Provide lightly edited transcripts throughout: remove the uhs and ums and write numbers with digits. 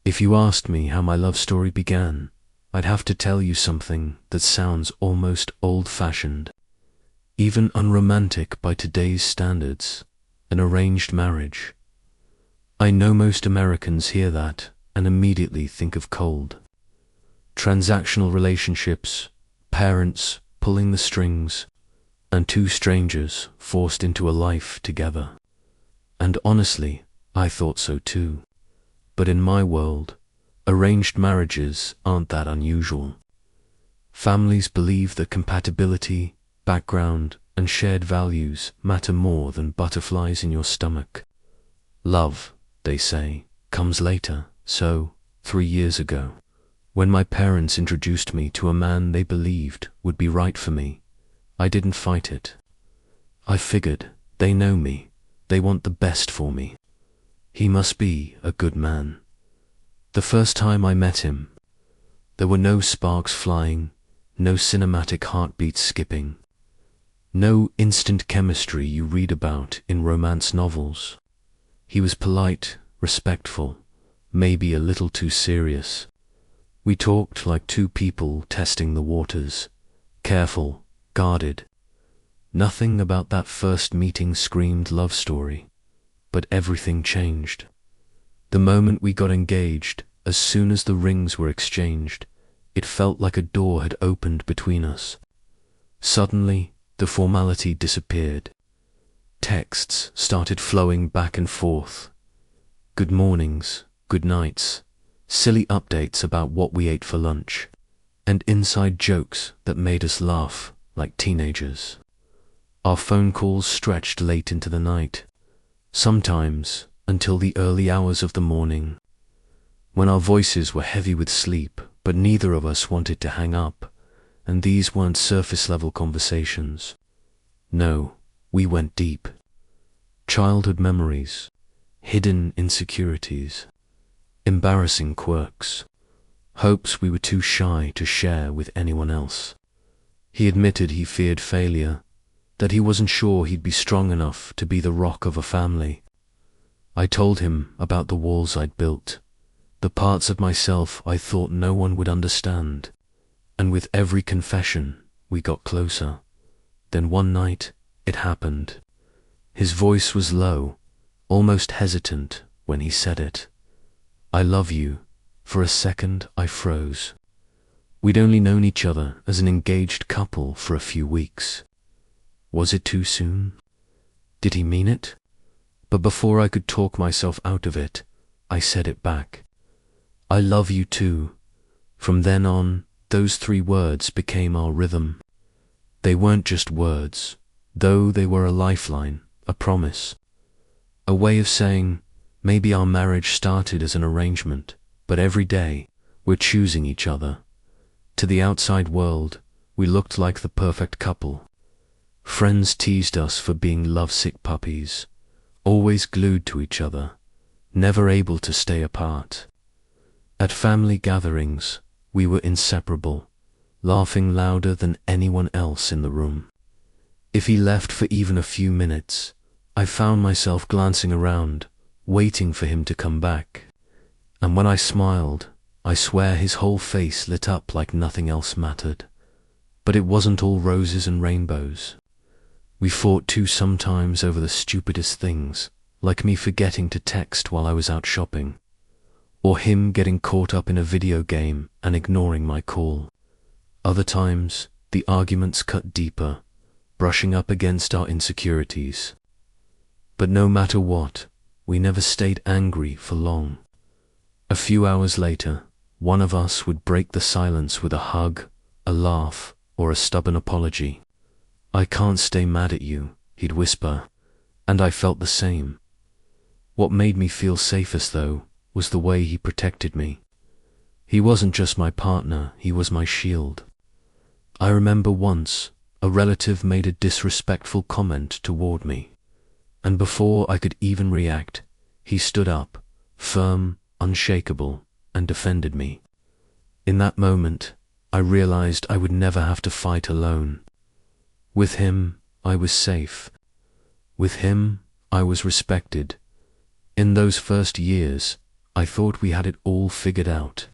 If you asked me how my love story began, I'd have to tell you something that sounds almost old-fashioned, even unromantic by today's standards: an arranged marriage. I know most Americans hear that and immediately think of cold, transactional relationships, parents pulling the strings, and two strangers forced into a life together. And honestly, I thought so too. But in my world, arranged marriages aren't that unusual. Families believe that compatibility, background, and shared values matter more than butterflies in your stomach. Love, they say, comes later. So, 3 years ago, when my parents introduced me to a man they believed would be right for me, I didn't fight it. I figured, they know me, they want the best for me. He must be a good man. The first time I met him, there were no sparks flying, no cinematic heartbeats skipping, no instant chemistry you read about in romance novels. He was polite, respectful, maybe a little too serious. We talked like two people testing the waters, careful, guarded. Nothing about that first meeting screamed love story, but everything changed. The moment we got engaged, as soon as the rings were exchanged, it felt like a door had opened between us. Suddenly, the formality disappeared. Texts started flowing back and forth. Good mornings, good nights, silly updates about what we ate for lunch, and inside jokes that made us laugh like teenagers. Our phone calls stretched late into the night, sometimes until the early hours of the morning, when our voices were heavy with sleep, but neither of us wanted to hang up, and these weren't surface-level conversations. No, we went deep. Childhood memories, hidden insecurities, embarrassing quirks, hopes we were too shy to share with anyone else. He admitted he feared failure, that he wasn't sure he'd be strong enough to be the rock of a family. I told him about the walls I'd built, the parts of myself I thought no one would understand, and with every confession, we got closer. Then one night, it happened. His voice was low, almost hesitant when he said it. I love you. For a second, I froze. We'd only known each other as an engaged couple for a few weeks. Was it too soon? Did he mean it? But before I could talk myself out of it, I said it back. I love you too. From then on, those 3 words became our rhythm. They weren't just words, though they were a lifeline, a promise, a way of saying, maybe our marriage started as an arrangement, but every day, we're choosing each other. To the outside world, we looked like the perfect couple. Friends teased us for being lovesick puppies, always glued to each other, never able to stay apart. At family gatherings, we were inseparable, laughing louder than anyone else in the room. If he left for even a few minutes, I found myself glancing around, waiting for him to come back. And when I smiled, I swear his whole face lit up like nothing else mattered. But it wasn't all roses and rainbows. We fought too sometimes over the stupidest things, like me forgetting to text while I was out shopping, or him getting caught up in a video game and ignoring my call. Other times, the arguments cut deeper, brushing up against our insecurities. But no matter what, we never stayed angry for long. A few hours later, one of us would break the silence with a hug, a laugh, or a stubborn apology. I can't stay mad at you, he'd whisper, and I felt the same. What made me feel safest, though, was the way he protected me. He wasn't just my partner, he was my shield. I remember once, a relative made a disrespectful comment toward me, and before I could even react, he stood up, firm, unshakable, and defended me. In that moment, I realized I would never have to fight alone. With him, I was safe. With him, I was respected. In those first years, I thought we had it all figured out.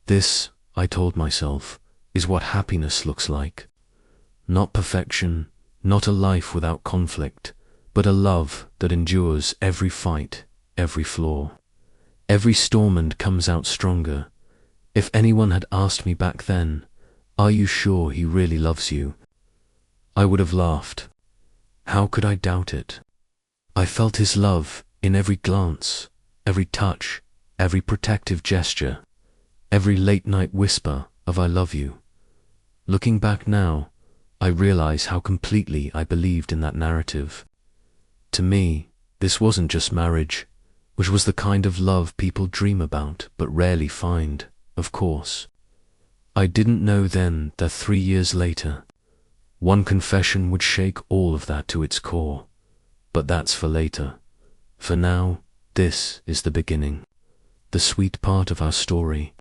This, I told myself, is what happiness looks like. Not perfection, not a life without conflict, but a love that endures every fight, every flaw, every storm and comes out stronger. If anyone had asked me back then, "Are you sure he really loves you?" I would have laughed. How could I doubt it? I felt his love in every glance, every touch, every protective gesture, every late-night whisper of "I love you." Looking back now, I realize how completely I believed in that narrative. To me, this wasn't just marriage, which was the kind of love people dream about but rarely find, of course. I didn't know then that 3 years later, one confession would shake all of that to its core. But that's for later. For now, this is the beginning, the sweet part of our story.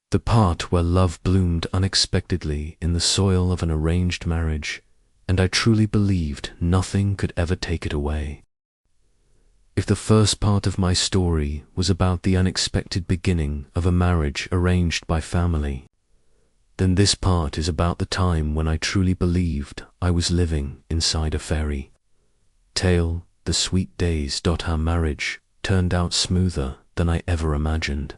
The part where love bloomed unexpectedly in the soil of an arranged marriage, and I truly believed nothing could ever take it away. If the first part of my story was about the unexpected beginning of a marriage arranged by family, then this part is about the time when I truly believed I was living inside a fairy tale, the sweet days. Our marriage turned out smoother than I ever imagined.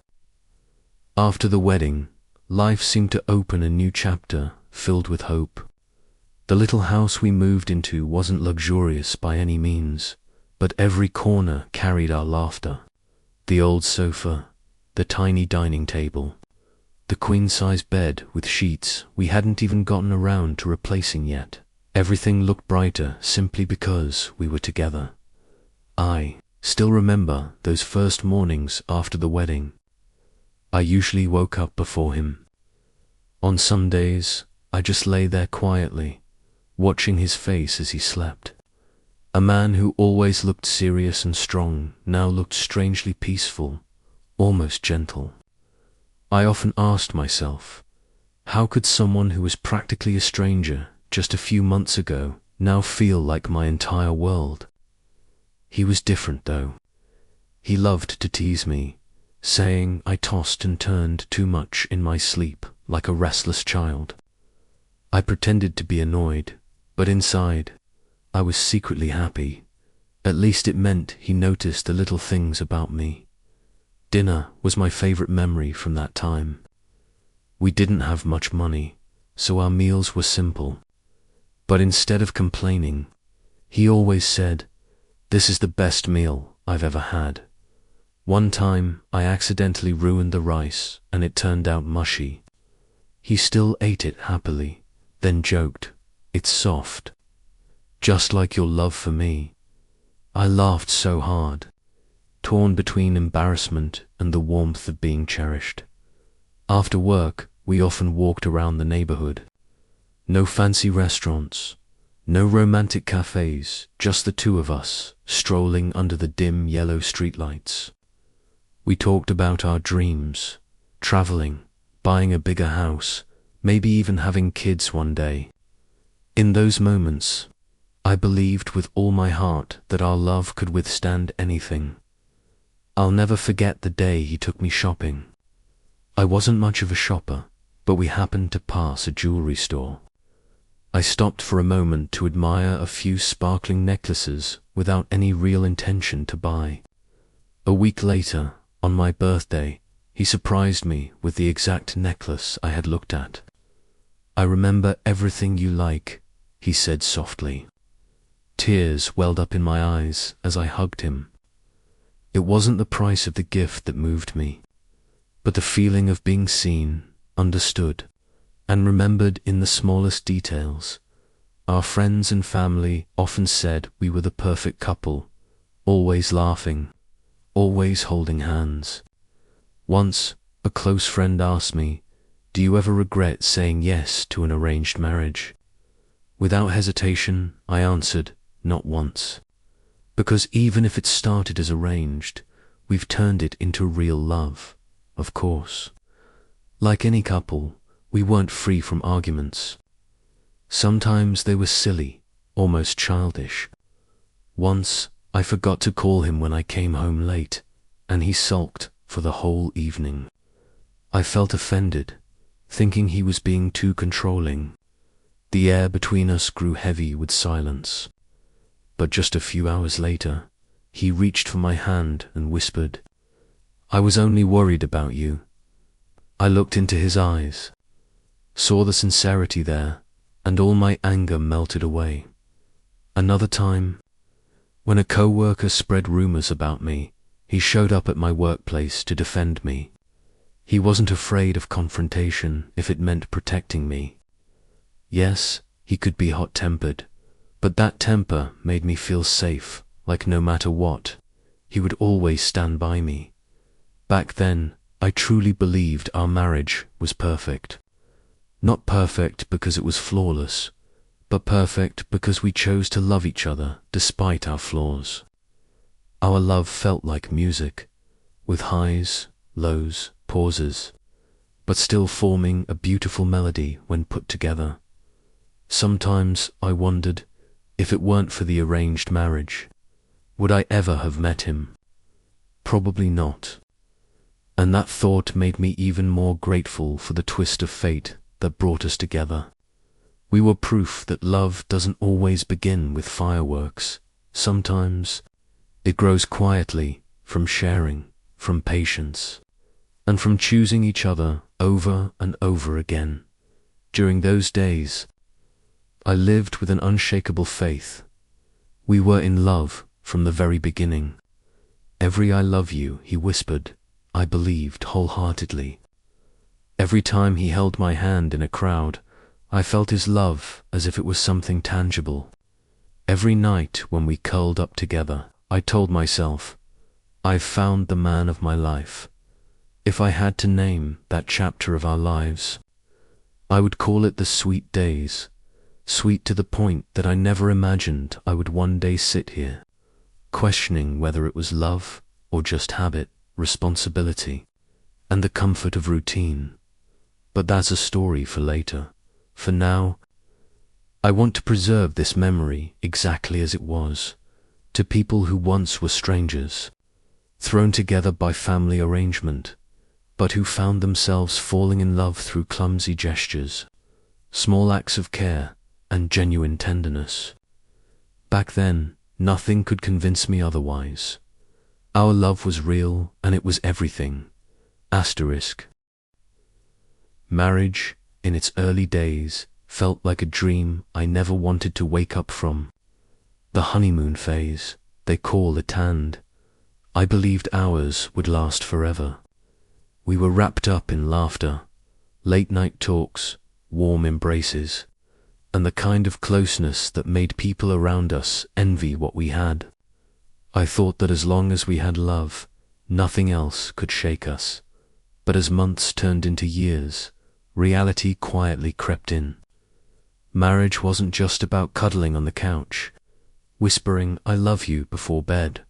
After the wedding, life seemed to open a new chapter filled with hope. The little house we moved into wasn't luxurious by any means, but every corner carried our laughter. The old sofa, the tiny dining table, the queen-size bed with sheets we hadn't even gotten around to replacing yet. Everything looked brighter simply because we were together. I still remember those first mornings after the wedding. I usually woke up before him. On some days, I just lay there quietly, watching his face as he slept. A man who always looked serious and strong now looked strangely peaceful, almost gentle. I often asked myself, how could someone who was practically a stranger just a few months ago now feel like my entire world? He was different though. He loved to tease me, saying I tossed and turned too much in my sleep like a restless child. I pretended to be annoyed, but inside, I was secretly happy. At least it meant he noticed the little things about me. Dinner was my favorite memory from that time. We didn't have much money, so our meals were simple. But instead of complaining, he always said, "This is the best meal I've ever had." One time, I accidentally ruined the rice and it turned out mushy. He still ate it happily, then joked, "It's soft. Just like your love for me." I laughed so hard, torn between embarrassment and the warmth of being cherished. After work, we often walked around the neighborhood. No fancy restaurants, no romantic cafes, just the two of us, strolling under the dim yellow streetlights. We talked about our dreams, traveling, buying a bigger house, maybe even having kids one day. In those moments, I believed with all my heart that our love could withstand anything. I'll never forget the day he took me shopping. I wasn't much of a shopper, but we happened to pass a jewelry store. I stopped for a moment to admire a few sparkling necklaces without any real intention to buy. A week later, on my birthday, he surprised me with the exact necklace I had looked at. "I remember everything you like," he said softly. Tears welled up in my eyes as I hugged him. It wasn't the price of the gift that moved me, but the feeling of being seen, understood, and remembered in the smallest details. Our friends and family often said we were the perfect couple, always laughing, always holding hands. Once, a close friend asked me, "Do you ever regret saying yes to an arranged marriage?" Without hesitation, I answered, "Not once." Because even if it started as arranged, we've turned it into real love, of course. Like any couple, we weren't free from arguments. Sometimes they were silly, almost childish. Once, I forgot to call him when I came home late, and he sulked for the whole evening. I felt offended, thinking he was being too controlling. The air between us grew heavy with silence. But just a few hours later, he reached for my hand and whispered, "I was only worried about you." I looked into his eyes, saw the sincerity there, and all my anger melted away. Another time, when a co-worker spread rumors about me, he showed up at my workplace to defend me. He wasn't afraid of confrontation if it meant protecting me. Yes, he could be hot-tempered, but that temper made me feel safe, like no matter what, he would always stand by me. Back then, I truly believed our marriage was perfect. Not perfect because it was flawless, but perfect because we chose to love each other despite our flaws. Our love felt like music, with highs, lows, pauses, but still forming a beautiful melody when put together. Sometimes I wondered, if it weren't for the arranged marriage, would I ever have met him? Probably not. And that thought made me even more grateful for the twist of fate that brought us together. We were proof that love doesn't always begin with fireworks. Sometimes it grows quietly, from sharing, from patience, and from choosing each other over and over again. During those days, I lived with an unshakable faith. We were in love from the very beginning. Every "I love you" he whispered, I believed wholeheartedly. Every time he held my hand in a crowd, I felt his love as if it was something tangible. Every night when we curled up together, I told myself, I've found the man of my life. If I had to name that chapter of our lives, I would call it the sweet days, sweet to the point that I never imagined I would one day sit here, questioning whether it was love or just habit, responsibility, and the comfort of routine. But that's a story for later. For now, I want to preserve this memory exactly as it was, to people who once were strangers, thrown together by family arrangement, but who found themselves falling in love through clumsy gestures, small acts of care, and genuine tenderness. Back then, nothing could convince me otherwise. Our love was real, and it was everything. Asterisk. Marriage, in its early days, felt like a dream I never wanted to wake up from. The honeymoon phase, they call it, and I believed ours would last forever. We were wrapped up in laughter, late-night talks, warm embraces, and the kind of closeness that made people around us envy what we had. I thought that as long as we had love, nothing else could shake us. But as months turned into years, reality quietly crept in. Marriage wasn't just about cuddling on the couch, whispering "I love you" before bed,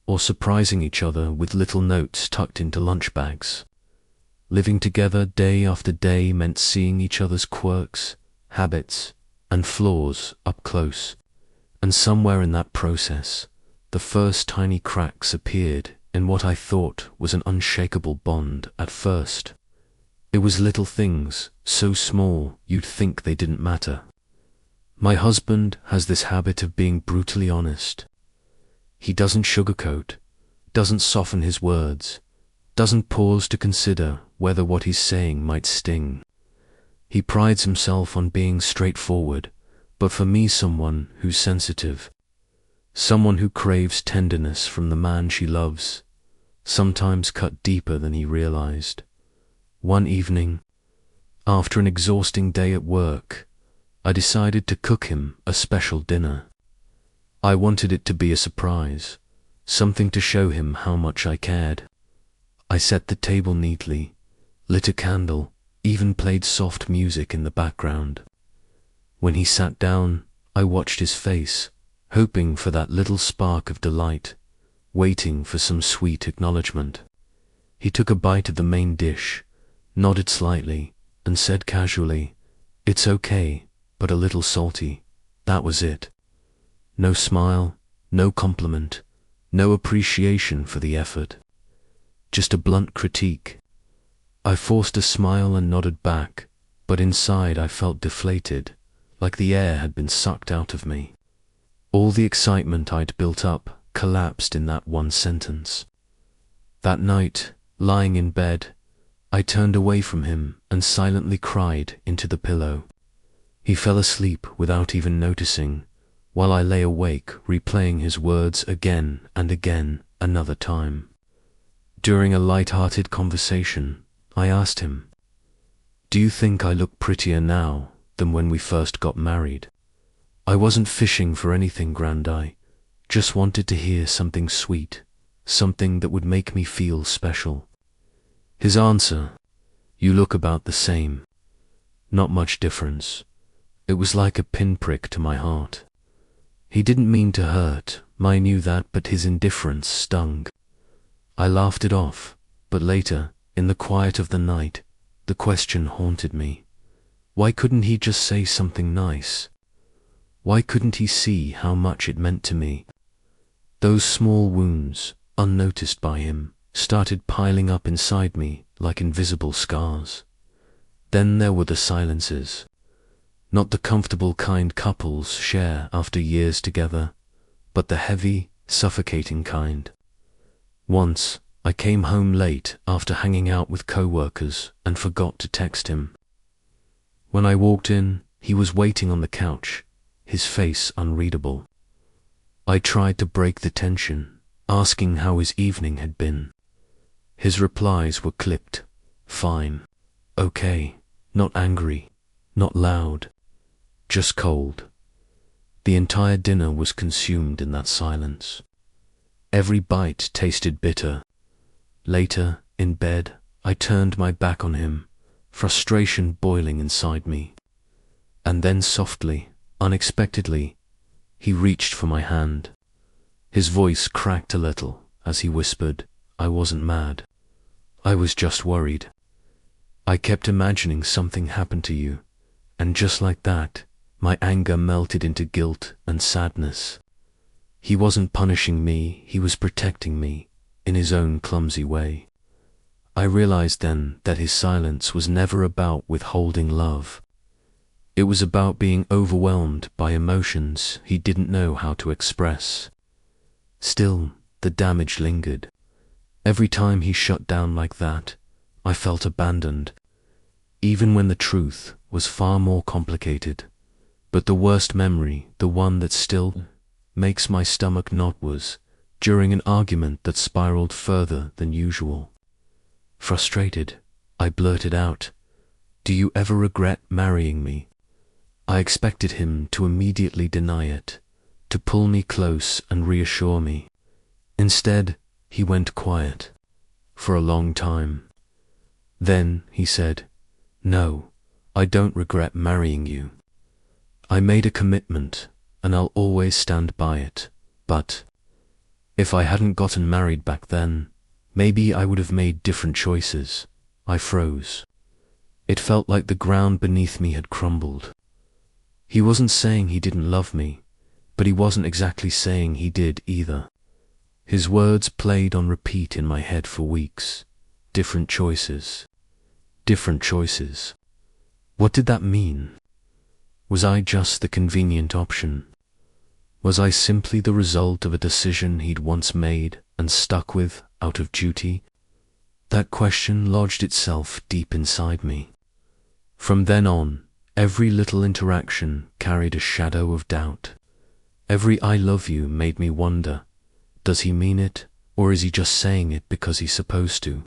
or surprising each other with little notes tucked into lunch bags. Living together day after day meant seeing each other's quirks, habits, and flaws up close. And somewhere in that process, the first tiny cracks appeared in what I thought was an unshakable bond at first. It was little things, so small you'd think they didn't matter. My husband has this habit of being brutally honest. He doesn't sugarcoat, doesn't soften his words, doesn't pause to consider whether what he's saying might sting. He prides himself on being straightforward, but for me, someone who's sensitive, someone who craves tenderness from the man she loves, sometimes cut deeper than he realized. One evening, after an exhausting day at work, I decided to cook him a special dinner. I wanted it to be a surprise, something to show him how much I cared. I set the table neatly, lit a candle, even played soft music in the background. When he sat down, I watched his face, hoping for that little spark of delight, waiting for some sweet acknowledgement. He took a bite of the main dish, nodded slightly, and said casually, "It's okay, but a little salty." That was it. No smile, no compliment, no appreciation for the effort. just a blunt critique. I forced a smile and nodded back, but inside I felt deflated, like the air had been sucked out of me. All the excitement I'd built up collapsed in that one sentence. That night, lying in bed, I turned away from him and silently cried into the pillow. He fell asleep without even noticing, while I lay awake replaying his words again and again another time. During a light-hearted conversation, I asked him, "Do you think I look prettier now than when we first got married?" I wasn't fishing for anything grand, I just wanted to hear something sweet, something that would make me feel special. His answer, "You look about the same. Not much difference." It was like a pinprick to my heart. He didn't mean to hurt, I knew that, but his indifference stung. I laughed it off, but later, in the quiet of the night, the question haunted me. Why couldn't he just say something nice? Why couldn't he see how much it meant to me? Those small wounds, unnoticed by him, started piling up inside me like invisible scars. Then there were the silences. Not the comfortable kind couples share after years together, but the heavy, suffocating kind. Once, I came home late after hanging out with co-workers and forgot to text him. When I walked in, he was waiting on the couch, his face unreadable. I tried to break the tension, asking how his evening had been. His replies were clipped. Fine. Okay. Not angry. Not loud. Just cold. The entire dinner was consumed in that silence. Every bite tasted bitter. Later, in bed, I turned my back on him, frustration boiling inside me. And then softly, unexpectedly, he reached for my hand. His voice cracked a little as he whispered, "I wasn't mad. I was just worried. I kept imagining something happened to you." And just like that, my anger melted into guilt and sadness. He wasn't punishing me, he was protecting me, in his own clumsy way. I realized then that his silence was never about withholding love. It was about being overwhelmed by emotions he didn't know how to express. Still, the damage lingered. Every time he shut down like that, I felt abandoned, even when the truth was far more complicated. But the worst memory, the one that still makes my stomach knot, was during an argument that spiraled further than usual. Frustrated, I blurted out, "Do you ever regret marrying me?" I expected him to immediately deny it, to pull me close and reassure me. Instead, he went quiet for a long time. Then he said, "No, I don't regret marrying you. I made a commitment, and I'll always stand by it. But if I hadn't gotten married back then, maybe I would have made different choices." I froze. It felt like the ground beneath me had crumbled. He wasn't saying he didn't love me, but he wasn't exactly saying he did either. His words played on repeat in my head for weeks. Different choices. Different choices. What did that mean? Was I just the convenient option? Was I simply the result of a decision he'd once made and stuck with out of duty? That question lodged itself deep inside me. From then on, every little interaction carried a shadow of doubt. Every "I love you" made me wonder, does he mean it, or is he just saying it because he's supposed to?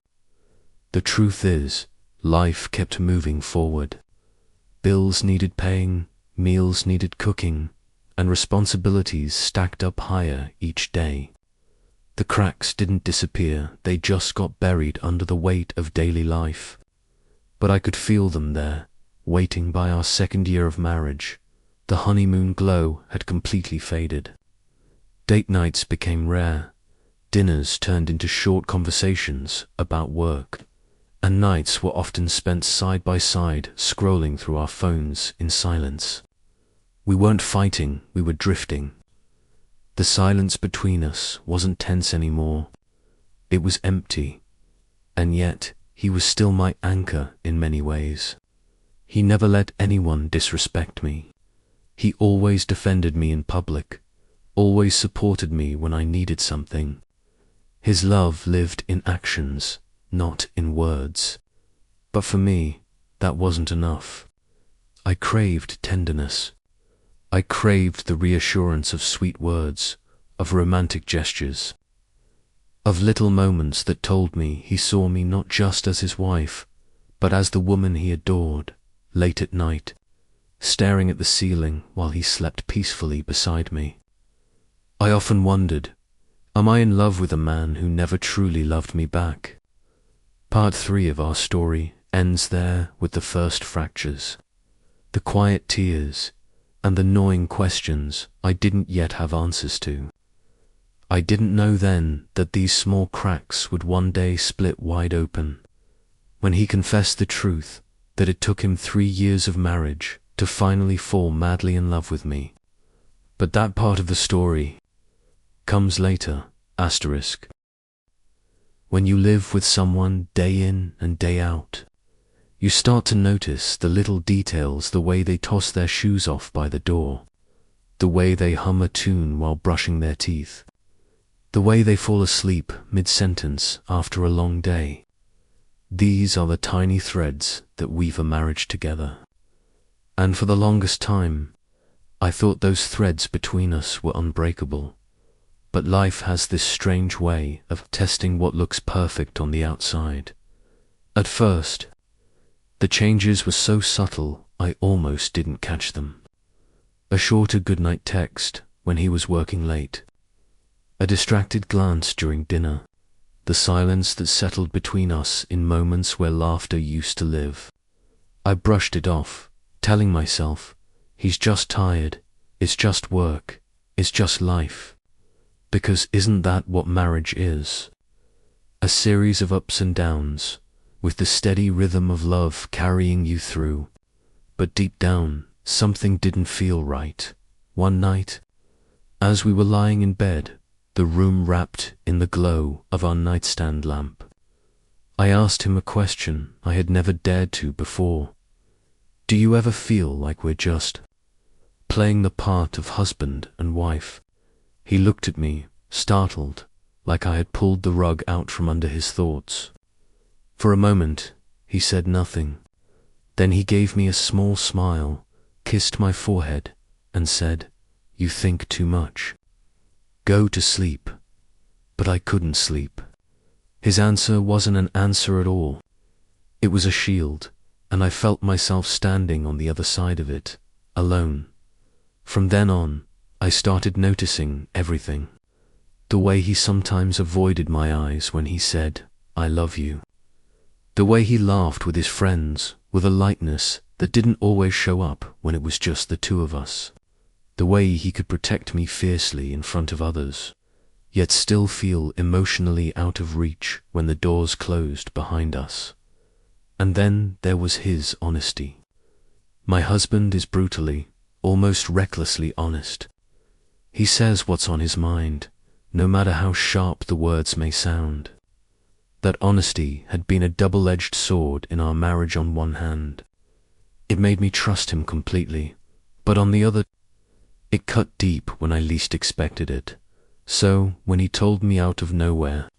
The truth is, life kept moving forward. Bills needed paying, meals needed cooking, and responsibilities stacked up higher each day. The cracks didn't disappear, they just got buried under the weight of daily life. But I could feel them there, waiting by our second year of marriage. The honeymoon glow had completely faded. Date nights became rare. Dinners turned into short conversations about work, and nights were often spent side by side scrolling through our phones in silence. We weren't fighting, we were drifting. The silence between us wasn't tense anymore. It was empty, and yet he was still my anchor in many ways. He never let anyone disrespect me. He always defended me in public, always supported me when I needed something. His love lived in actions, not in words. But for me, that wasn't enough. I craved tenderness. I craved the reassurance of sweet words, of romantic gestures, of little moments that told me he saw me not just as his wife, but as the woman he adored, late at night, staring at the ceiling while he slept peacefully beside me. I often wondered, am I in love with a man who never truly loved me back? Part 3 of our story ends there with the first fractures, the quiet tears, and the gnawing questions I didn't yet have answers to. I didn't know then that these small cracks would one day split wide open, when he confessed the truth that it took him 3 years of marriage to finally fall madly in love with me. But that part of the story comes later, asterisk. When you live with someone day in and day out, you start to notice the little details, the way they toss their shoes off by the door, the way they hum a tune while brushing their teeth, the way they fall asleep mid-sentence after a long day. These are the tiny threads that weave a marriage together. And for the longest time, I thought those threads between us were unbreakable. But life has this strange way of testing what looks perfect on the outside. At first, the changes were so subtle I almost didn't catch them. A shorter goodnight text when he was working late, a distracted glance during dinner, the silence that settled between us in moments where laughter used to live. I brushed it off, telling myself, he's just tired, it's just work, it's just life. Because isn't that what marriage is? A series of ups and downs, with the steady rhythm of love carrying you through. But deep down, something didn't feel right. One night, as we were lying in bed, the room wrapped in the glow of our nightstand lamp, I asked him a question I had never dared to before. Do you ever feel like we're just playing the part of husband and wife? He looked at me, startled, like I had pulled the rug out from under his thoughts. For a moment, he said nothing. Then he gave me a small smile, kissed my forehead, and said, "You think too much. Go to sleep." But I couldn't sleep. His answer wasn't an answer at all. It was a shield, and I felt myself standing on the other side of it, alone. From then on, I started noticing everything. The way he sometimes avoided my eyes when he said, "I love you." The way he laughed with his friends with a lightness that didn't always show up when it was just the two of us. The way he could protect me fiercely in front of others, yet still feel emotionally out of reach when the doors closed behind us. And then there was his honesty. My husband is brutally, almost recklessly honest. He says what's on his mind, no matter how sharp the words may sound. That honesty had been a double-edged sword in our marriage. On one hand, it made me trust him completely, but on the other, it cut deep when I least expected it. So, when he told me out of nowhere,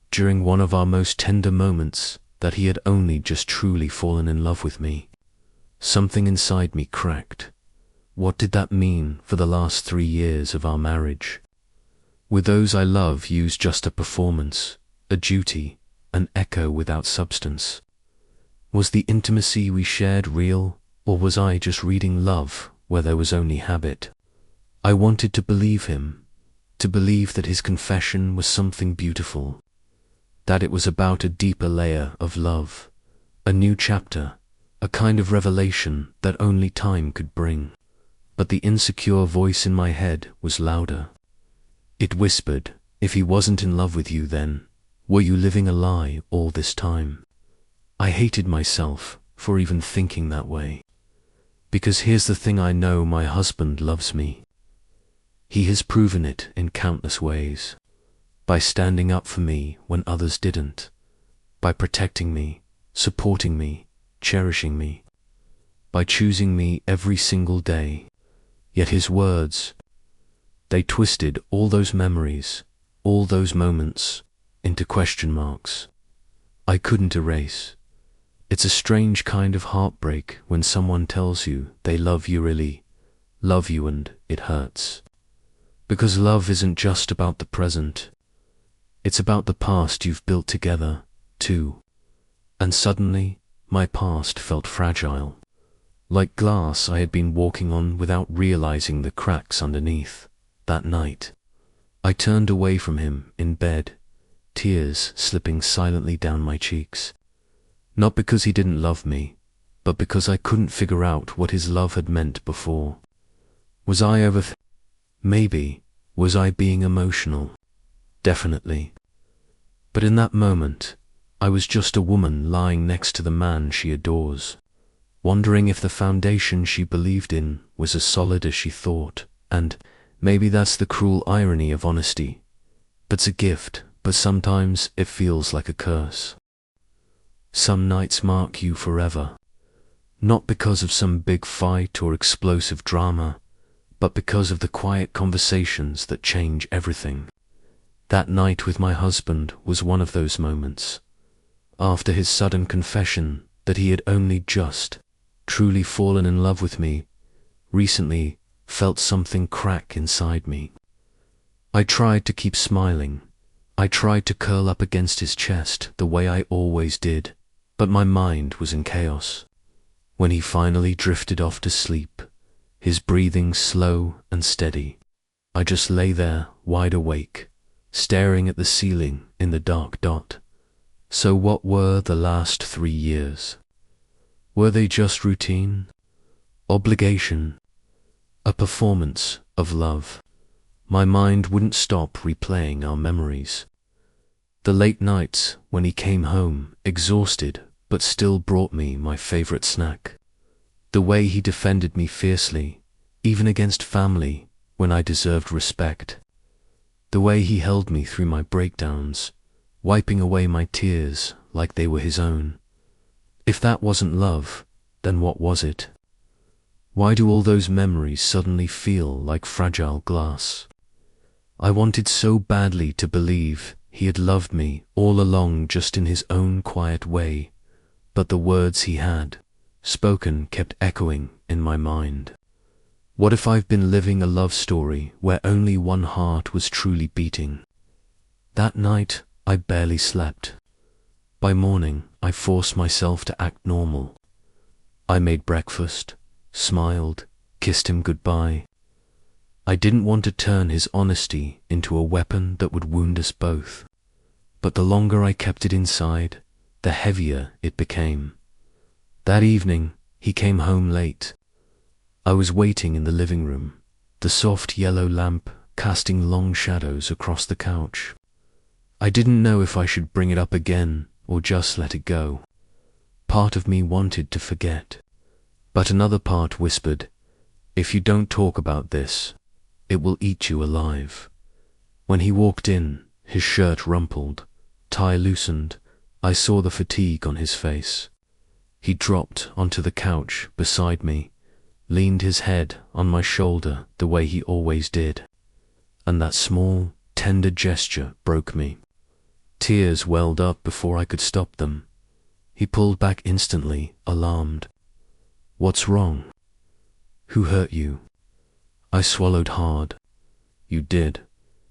during one of our most tender moments, that he had only just truly fallen in love with me, something inside me cracked. What did that mean for the last 3 years of our marriage? Were those I love used just a performance, a duty, an echo without substance? Was the intimacy we shared real, or was I just reading love where there was only habit? I wanted to believe him, to believe that his confession was something beautiful, that it was about a deeper layer of love, a new chapter, a kind of revelation that only time could bring. But the insecure voice in my head was louder. It whispered, if he wasn't in love with you then, were you living a lie all this time? I hated myself for even thinking that way. Because here's the thing, I know my husband loves me. He has proven it in countless ways. By standing up for me when others didn't. by protecting me, supporting me, cherishing me, by choosing me every single day. Yet his words, they twisted all those memories, all those moments, into question marks I couldn't erase. It's a strange kind of heartbreak when someone tells you they love you, really love you, and it hurts. Because love isn't just about the present. It's about the past you've built together, too. And suddenly, my past felt fragile. Like glass I had been walking on without realizing the cracks underneath. That night, I turned away from him in bed, tears slipping silently down my cheeks. Not because he didn't love me, but because I couldn't figure out what his love had meant before. Was I Maybe. Was I being emotional? Definitely. But in that moment, I was just a woman lying next to the man she adores, wondering if the foundation she believed in was as solid as she thought. And maybe that's the cruel irony of honesty. It's a gift, but sometimes it feels like a curse. Some nights mark you forever, not because of some big fight or explosive drama, but because of the quiet conversations that change everything. That night with my husband was one of those moments. After his sudden confession that he had only just truly fallen in love with me, recently felt something crack inside me. I tried to keep smiling. I tried to curl up against his chest the way I always did, but my mind was in chaos. When he finally drifted off to sleep, his breathing slow and steady, I just lay there wide awake, staring at the ceiling in the dark dot. So what were the last 3 years? Were they just routine? Obligation? A performance of love? My mind wouldn't stop replaying our memories. The late nights when he came home, exhausted, but still brought me my favorite snack. The way he defended me fiercely, even against family, when I deserved respect. The way he held me through my breakdowns, wiping away my tears like they were his own. If that wasn't love, then what was it? Why do all those memories suddenly feel like fragile glass? I wanted so badly to believe he had loved me all along, just in his own quiet way, but the words he had spoken kept echoing in my mind. What if I've been living a love story where only one heart was truly beating? That night, I barely slept. By morning, I forced myself to act normal. I made breakfast, smiled, kissed him goodbye. I didn't want to turn his honesty into a weapon that would wound us both. But the longer I kept it inside, the heavier it became. That evening, he came home late. I was waiting in the living room, the soft yellow lamp casting long shadows across the couch. I didn't know if I should bring it up again or just let it go. Part of me wanted to forget, but another part whispered, if you don't talk about this, it will eat you alive. When he walked in, his shirt rumpled, tie loosened, I saw the fatigue on his face. He dropped onto the couch beside me, leaned his head on my shoulder the way he always did, and that small, tender gesture broke me. Tears welled up before I could stop them. He pulled back instantly, alarmed. What's wrong? Who hurt you? I swallowed hard. You did.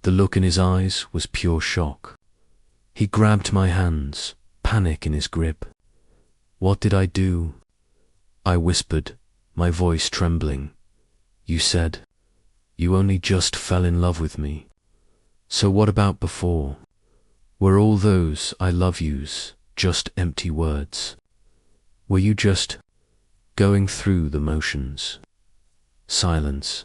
The look in his eyes was pure shock. He grabbed my hands, panic in his grip. What did I do? I whispered, my voice trembling. You said, you only just fell in love with me. So what about before? Were all those I love yous just empty words? Were you just going through the motions? Silence.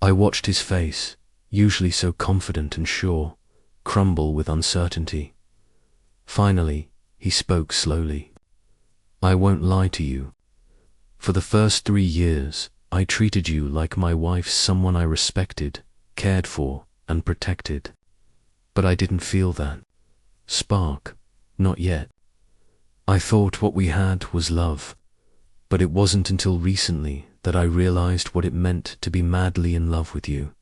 I watched his face, usually so confident and sure, crumble with uncertainty. Finally, he spoke slowly. I won't lie to you. For the first 3 years, I treated you like my wife, someone I respected, cared for, and protected. But I didn't feel that spark, not yet. I thought what we had was love, but it wasn't until recently that I realized what it meant to be madly in love with you.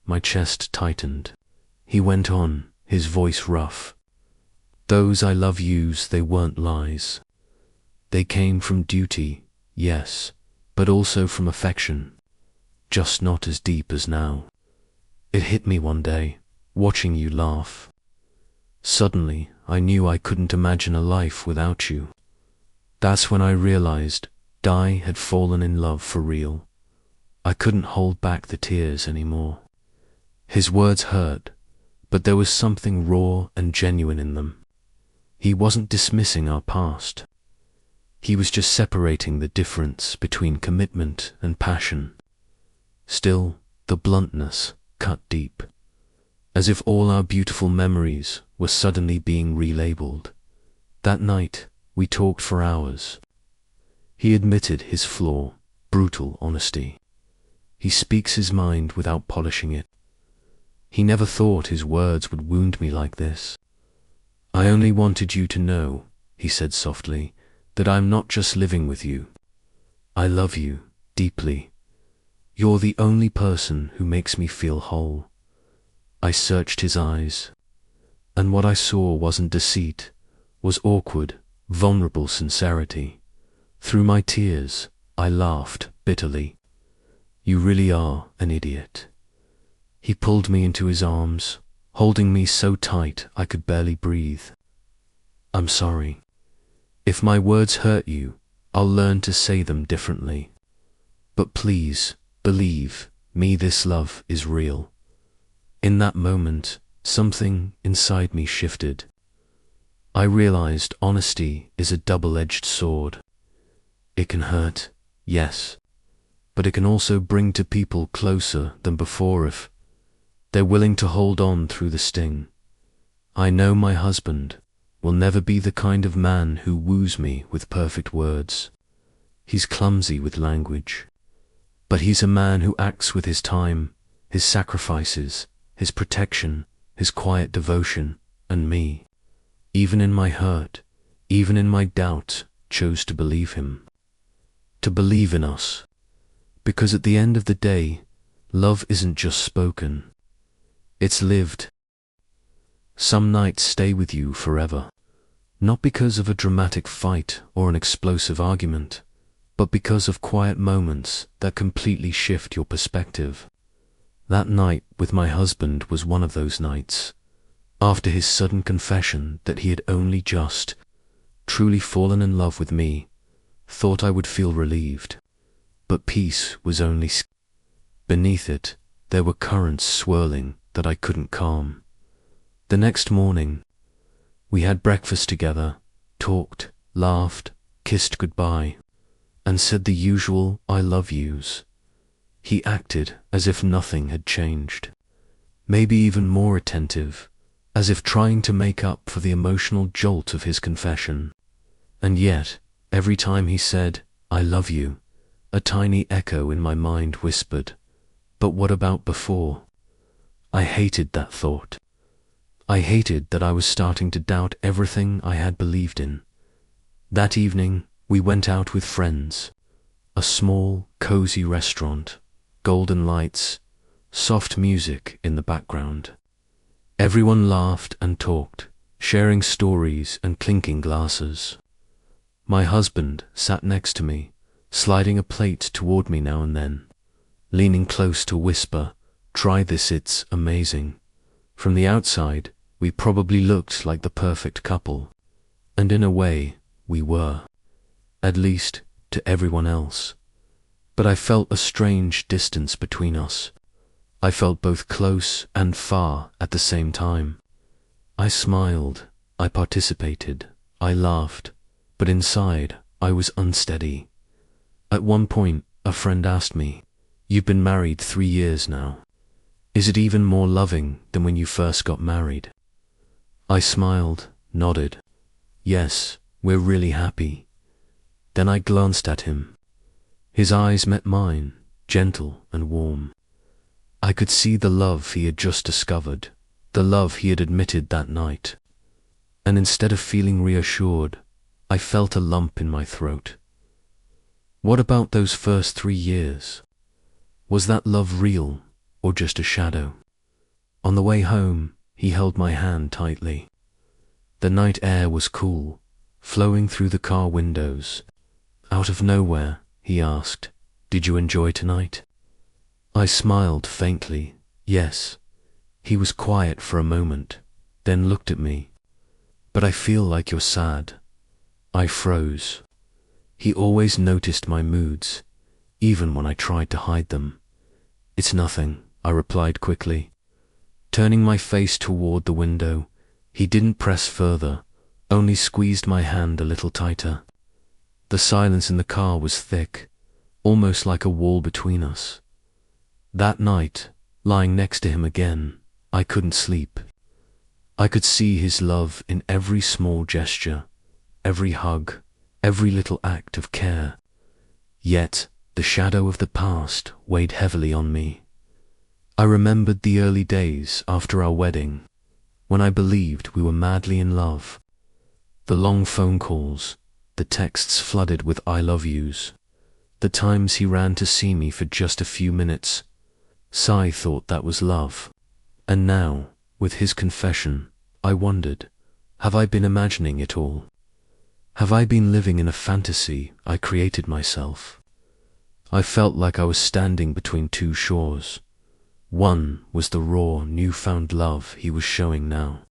My chest tightened. He went on, his voice rough. Those I love yous, they weren't lies. They came from duty, yes, but also from affection, just not as deep as now. It hit me one day, watching you laugh. Suddenly, I knew I couldn't imagine a life without you. That's when I realized Di had fallen in love for real. I couldn't hold back the tears anymore. His words hurt, but there was something raw and genuine in them. He wasn't dismissing our past. He was just separating the difference between commitment and passion. Still, the bluntness cut deep, as if all our beautiful memories were suddenly being relabeled. That night, we talked for hours. He admitted his flaw, brutal honesty. He speaks his mind without polishing it. He never thought his words would wound me like this. I only wanted you to know, he said softly, that I'm not just living with you. I love you deeply. You're the only person who makes me feel whole. I searched his eyes, and what I saw wasn't deceit, was awkward, vulnerable sincerity. Through my tears, I laughed bitterly. You really are an idiot. He pulled me into his arms, holding me so tight I could barely breathe. I'm sorry. If my words hurt you, I'll learn to say them differently. But please, believe me, this love is real. In that moment, something inside me shifted. I realized honesty is a double-edged sword. It can hurt, yes, but it can also bring two people closer than before if they're willing to hold on through the sting. I know my husband will never be the kind of man who woos me with perfect words. He's clumsy with language, but he's a man who acts with his time, his sacrifices, his protection, his quiet devotion, and me, even in my hurt, even in my doubt, chose to believe him. To believe in us. Because at the end of the day, love isn't just spoken. It's lived. Some nights stay with you forever, not because of a dramatic fight or an explosive argument, but because of quiet moments that completely shift your perspective. That night with my husband was one of those nights. After his sudden confession that he had only just truly fallen in love with me, thought I would feel relieved. But peace was only beneath it. There were currents swirling that I couldn't calm. The next morning, we had breakfast together, talked, laughed, kissed goodbye, and said the usual I love yous. He acted as if nothing had changed, maybe even more attentive, as if trying to make up for the emotional jolt of his confession. And yet, every time he said, I love you, a tiny echo in my mind whispered, but what about before? I hated that thought. I hated that I was starting to doubt everything I had believed in. That evening, we went out with friends. A small, cozy restaurant, golden lights, soft music in the background. Everyone laughed and talked, sharing stories and clinking glasses. My husband sat next to me, sliding a plate toward me now and then, leaning close to whisper, try this, it's amazing. From the outside, we probably looked like the perfect couple, and in a way, we were, at least to everyone else. But I felt a strange distance between us. I felt both close and far at the same time. I smiled, I participated, I laughed, but inside I was unsteady. At one point, a friend asked me, "You've been married 3 years now. Is it even more loving than when you first got married?" I smiled, nodded. Yes, we're really happy. Then I glanced at him. His eyes met mine, gentle and warm. I could see the love he had just discovered, the love he had admitted that night. and instead of feeling reassured, I felt a lump in my throat. What about those first 3 years? Was that love real, or just a shadow? On the way home, he held my hand tightly. The night air was cool, flowing through the car windows. Out of nowhere, he asked, "Did you enjoy tonight?" I smiled faintly, yes. He was quiet for a moment, then looked at me. "But I feel like you're sad." I froze. He always noticed my moods, even when I tried to hide them. "It's nothing," I replied quickly. Turning my face toward the window, he didn't press further, only squeezed my hand a little tighter. The silence in the car was thick, almost like a wall between us. That night, lying next to him again, I couldn't sleep. I could see his love in every small gesture, every hug, every little act of care. Yet, the shadow of the past weighed heavily on me. I remembered the early days after our wedding, when I believed we were madly in love. The long phone calls, the texts flooded with "I love yous," the times he ran to see me for just a few minutes. I thought that was love. And now, with his confession, I wondered, have I been imagining it all? Have I been living in a fantasy I created myself? I felt like I was standing between two shores. One was the raw, newfound love he was showing now.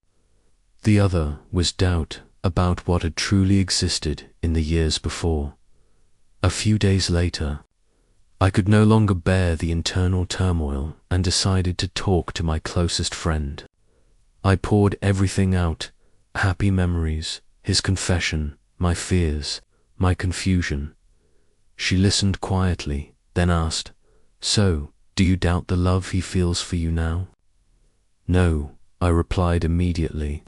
The other was doubt about what had truly existed in the years before. A few days later, I could no longer bear the internal turmoil and decided to talk to my closest friend. I poured everything out, happy memories, his confession, my fears, my confusion. She listened quietly, then asked, "So, do you doubt the love he feels for you now?" "No," I replied immediately.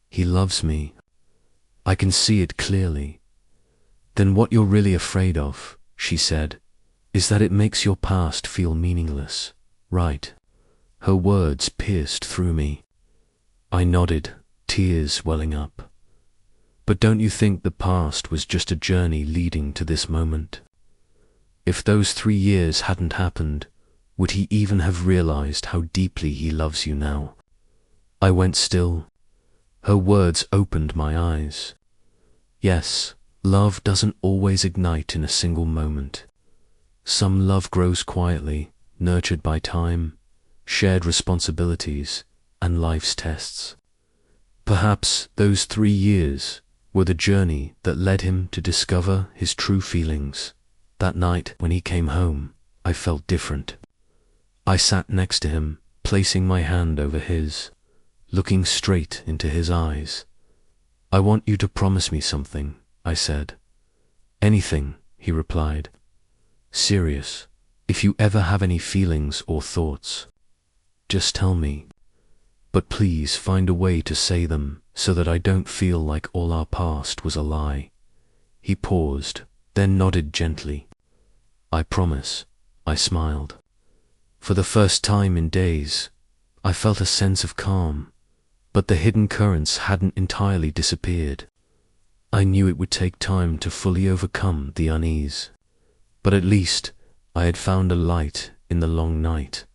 "He loves me. I can see it clearly." "Then what you're really afraid of," she said, "is that it makes your past feel meaningless, right?" Her words pierced through me. I nodded, tears welling up. "But don't you think the past was just a journey leading to this moment? If those 3 years hadn't happened, would he even have realized how deeply he loves you now?" I went still. Her words opened my eyes. Yes, love doesn't always ignite in a single moment. Some love grows quietly, nurtured by time, shared responsibilities, and life's tests. Perhaps those 3 years were the journey that led him to discover his true feelings. That night when he came home, I felt different. I sat next to him, placing my hand over his, looking straight into his eyes. "I want you to promise me something," I said. "Anything," he replied. "Serious. If you ever have any feelings or thoughts, just tell me. But please find a way to say them so that I don't feel like all our past was a lie." He paused, then nodded gently. "I promise," I smiled. For the first time in days, I felt a sense of calm, but the hidden currents hadn't entirely disappeared. I knew it would take time to fully overcome the unease, but at least I had found a light in the long night.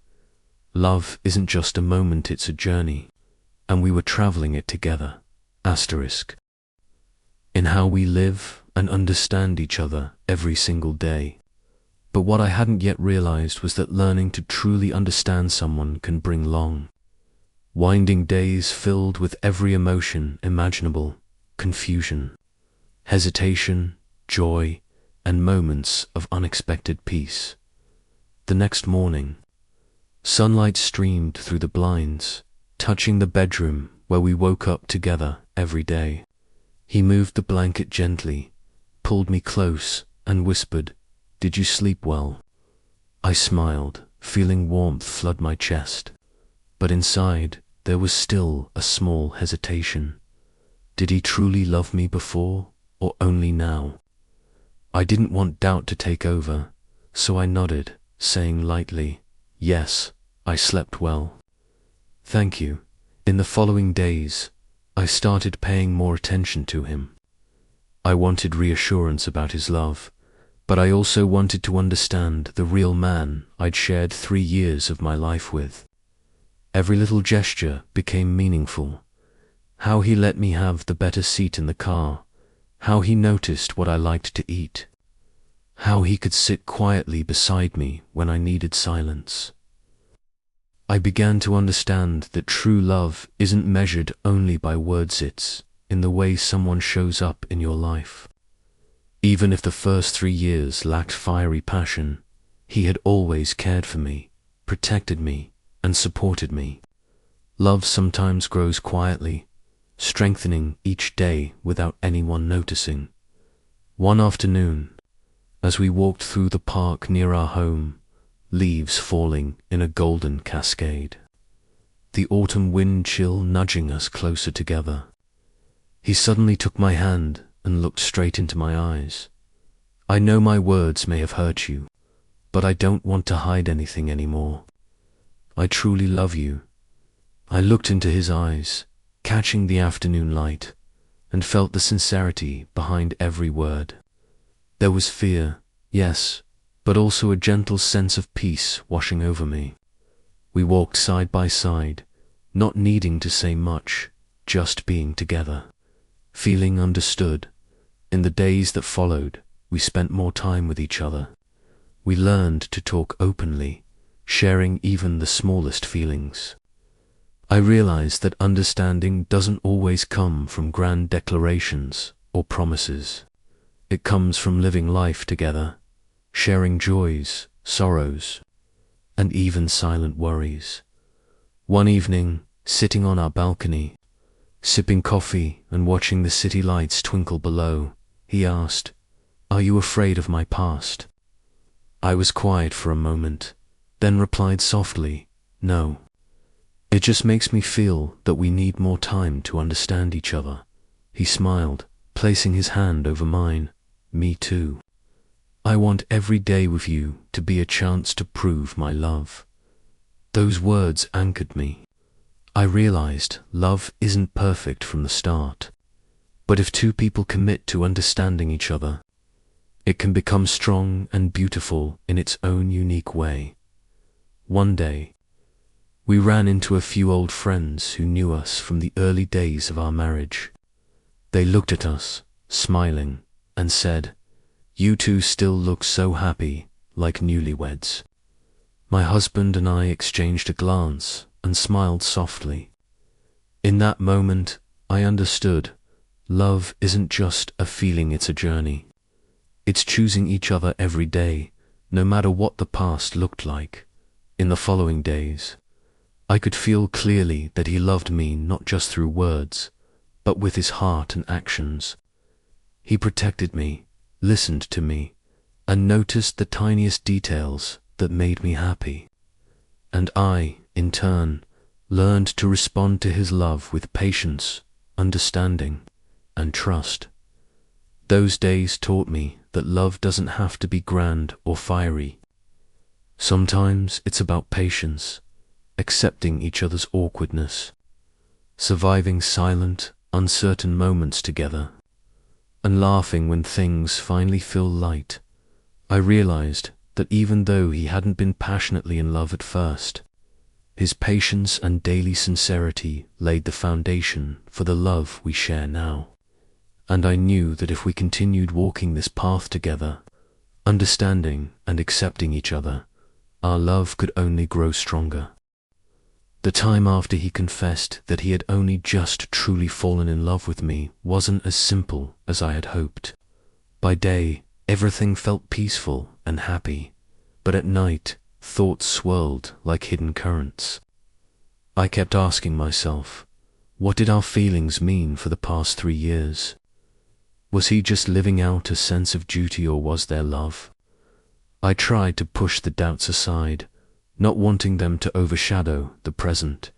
Love isn't just a moment, it's a journey, and we were traveling it together. Asterisk. In how we live and understand each other every single day. But what I hadn't yet realized was that learning to truly understand someone can bring long, winding days filled with every emotion imaginable: confusion, hesitation, joy, and moments of unexpected peace. The next morning, sunlight streamed through the blinds, touching the bedroom where we woke up together every day. He moved the blanket gently, pulled me close, and whispered, "Did you sleep well?" I smiled, feeling warmth flood my chest, but inside there was still a small hesitation. Did he truly love me before, or only now? I didn't want doubt to take over, so I nodded, saying lightly, "Yes, I slept well. Thank you." In the following days, I started paying more attention to him. I wanted reassurance about his love, but I also wanted to understand the real man I'd shared 3 years of my life with. Every little gesture became meaningful. How he let me have the better seat in the car, how he noticed what I liked to eat, how he could sit quietly beside me when I needed silence. I began to understand that true love isn't measured only by words, it's in the way someone shows up in your life. Even if the first 3 years lacked fiery passion, he had always cared for me, protected me, and supported me. Love sometimes grows quietly, strengthening each day without anyone noticing. One afternoon, as we walked through the park near our home, leaves falling in a golden cascade, the autumn wind chill nudging us closer together, he suddenly took my hand and looked straight into my eyes. I know my words may have hurt you, but I don't want to hide anything anymore. I truly love you. I looked into his eyes, catching the afternoon light, and felt the sincerity behind every word. There was fear, yes, but also a gentle sense of peace washing over me. We walked side by side, not needing to say much, just being together, feeling understood. In the days that followed, we spent more time with each other. We learned to talk openly, sharing even the smallest feelings. I realized that understanding doesn't always come from grand declarations or promises. It comes from living life together, sharing joys, sorrows, and even silent worries. One evening, sitting on our balcony, sipping coffee and watching the city lights twinkle below, he asked, "Are you afraid of my past?" I was quiet for a moment, then replied softly, "No. It just makes me feel that we need more time to understand each other." He smiled, placing his hand over mine. "Me too. I want every day with you to be a chance to prove my love." Those words anchored me. I realized love isn't perfect from the start, but if 2 people commit to understanding each other, it can become strong and beautiful in its own unique way. One day, we ran into a few old friends who knew us from the early days of our marriage. They looked at us, smiling, and said, "You two still look so happy, like newlyweds." My husband and I exchanged a glance and smiled softly. In that moment, I understood love isn't just a feeling, it's a journey. It's choosing each other every day, no matter what the past looked like. In the following days, I could feel clearly that he loved me not just through words, but with his heart and actions. He protected me, listened to me, and noticed the tiniest details that made me happy. And I, in turn, learned to respond to his love with patience, understanding, and trust. Those days taught me that love doesn't have to be grand or fiery. Sometimes it's about patience, accepting each other's awkwardness, surviving silent, uncertain moments together, and laughing when things finally feel light. I realized that even though he hadn't been passionately in love at first, his patience and daily sincerity laid the foundation for the love we share now. And I knew that if we continued walking this path together, understanding and accepting each other, our love could only grow stronger. The time after he confessed that he had only just truly fallen in love with me wasn't as simple as I had hoped. By day, everything felt peaceful and happy, but at night, thoughts swirled like hidden currents. I kept asking myself, what did our feelings mean for the past 3 years? Was he just living out a sense of duty, or was there love? I tried to push the doubts aside, not wanting them to overshadow the present.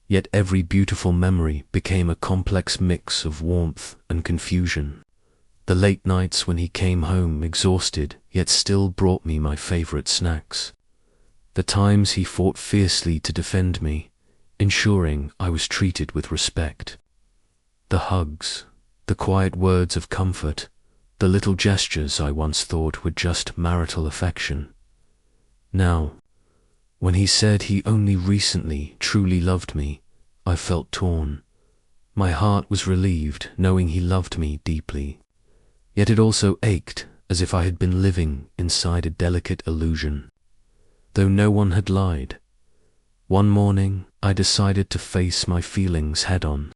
Yet every beautiful memory became a complex mix of warmth and confusion. The late nights when he came home exhausted yet still brought me my favorite snacks. The times he fought fiercely to defend me, ensuring I was treated with respect. The hugs, the quiet words of comfort, the little gestures I once thought were just marital affection. Now, when he said he only recently truly loved me, I felt torn. My heart was relieved knowing he loved me deeply, yet it also ached as if I had been living inside a delicate illusion. Though no one had lied, one morning I decided to face my feelings head-on.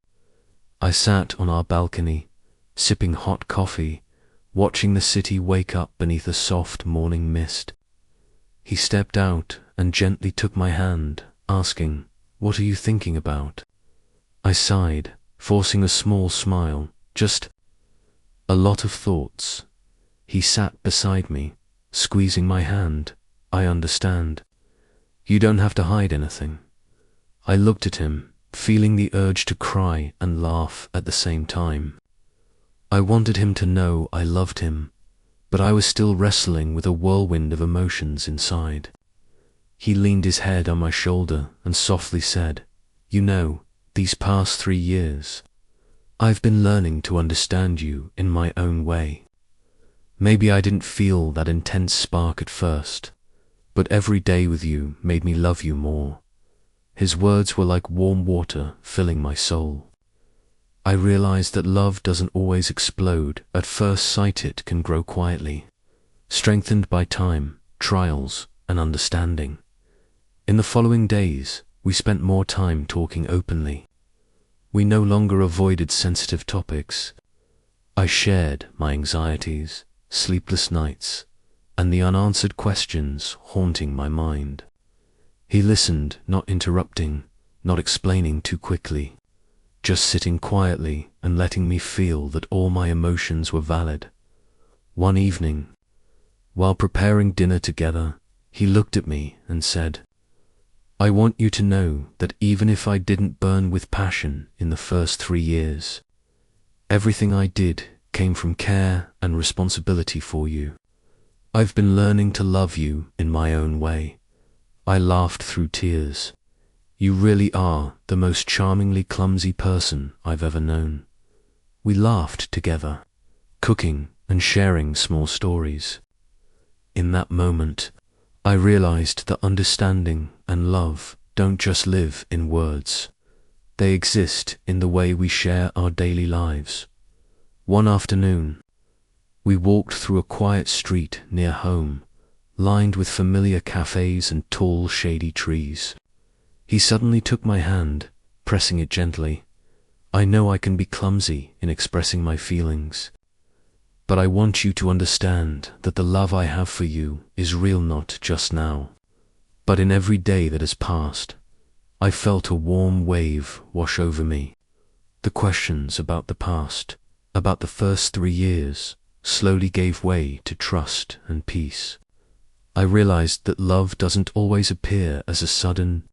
I sat on our balcony, sipping hot coffee, watching the city wake up beneath a soft morning mist. He stepped out and gently took my hand, asking, "What are you thinking about?" I sighed, forcing a small smile. "Just a lot of thoughts." He sat beside me, squeezing my hand. "I understand. You don't have to hide anything." I looked at him, feeling the urge to cry and laugh at the same time. I wanted him to know I loved him, but I was still wrestling with a whirlwind of emotions inside. He leaned his head on my shoulder and softly said, "You know, these past 3 years, I've been learning to understand you in my own way. Maybe I didn't feel that intense spark at first, but every day with you made me love you more." His words were like warm water filling my soul. I realized that love doesn't always explode at first sight. It can grow quietly, strengthened by time, trials, and understanding. In the following days, we spent more time talking openly. We no longer avoided sensitive topics. I shared my anxieties, sleepless nights, and the unanswered questions haunting my mind. He listened, not interrupting, not explaining too quickly, just sitting quietly and letting me feel that all my emotions were valid. One evening, while preparing dinner together, he looked at me and said, "I want you to know that even if I didn't burn with passion in the first 3 years, everything I did came from care and responsibility for you. I've been learning to love you in my own way." I laughed through tears. "You really are the most charmingly clumsy person I've ever known." We laughed together, cooking and sharing small stories. In that moment, I realized that understanding and love don't just live in words. They exist in the way we share our daily lives. One afternoon, we walked through a quiet street near home, lined with familiar cafes and tall, shady trees. He suddenly took my hand, pressing it gently. "I know I can be clumsy in expressing my feelings, but I want you to understand that the love I have for you is real, not just now, but in every day that has passed." I felt a warm wave wash over me. The questions about the past, about the first 3 years, slowly gave way to trust and peace. I realized that love doesn't always appear as a sudden,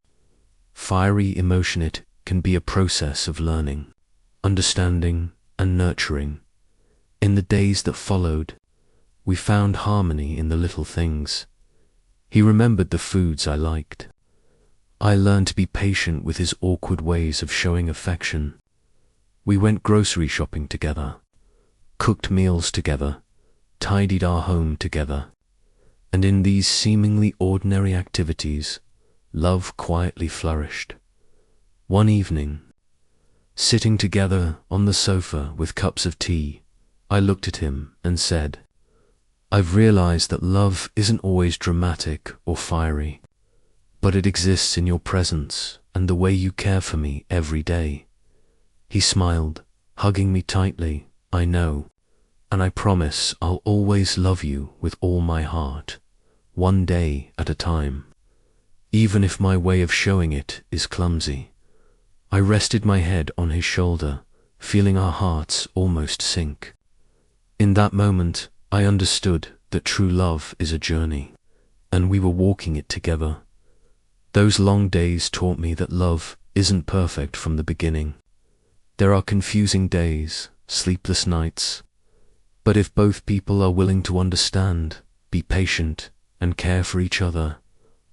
fiery emotion. It can be a process of learning, understanding, and nurturing. In the days that followed, we found harmony in the little things. He remembered the foods I liked. I learned to be patient with his awkward ways of showing affection. We went grocery shopping together, cooked meals together, tidied our home together. And in these seemingly ordinary activities, love quietly flourished. One evening, sitting together on the sofa with cups of tea, I looked at him and said, "I've realized that love isn't always dramatic or fiery, but it exists in your presence and the way you care for me every day." He smiled, hugging me tightly. "I know, and I promise I'll always love you with all my heart, one day at a time, even if my way of showing it is clumsy." I rested my head on his shoulder, feeling our hearts almost sync. In that moment, I understood that true love is a journey, and we were walking it together. Those long days taught me that love isn't perfect from the beginning. There are confusing days, sleepless nights, but if both people are willing to understand, be patient, and care for each other,